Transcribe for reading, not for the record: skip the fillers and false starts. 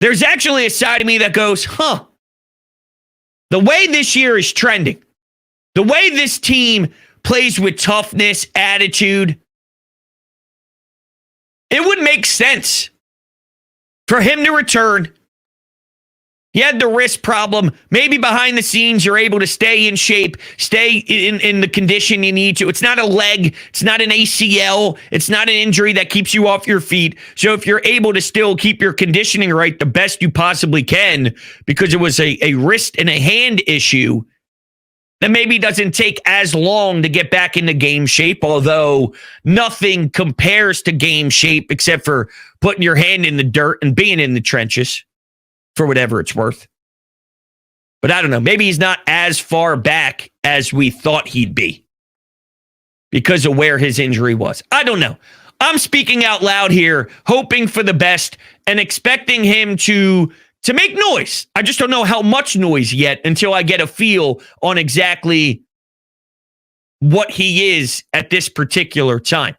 there's actually a side of me that goes, the way this year is trending, the way this team plays with toughness, attitude, it would make sense for him to return. He had the wrist problem. Maybe behind the scenes, you're able to stay in shape, stay in the condition you need to. It's not a leg. It's not an ACL. It's not an injury that keeps you off your feet. So if you're able to still keep your conditioning right the best you possibly can, because it was a wrist and a hand issue, then maybe it doesn't take as long to get back into game shape, although nothing compares to game shape except for putting your hand in the dirt and being in the trenches, for whatever it's worth. But I don't know. Maybe he's not as far back as we thought he'd be because of where his injury was. I don't know. I'm speaking out loud here, hoping for the best and expecting him to make noise. I just don't know how much noise yet until I get a feel on exactly what he is at this particular time.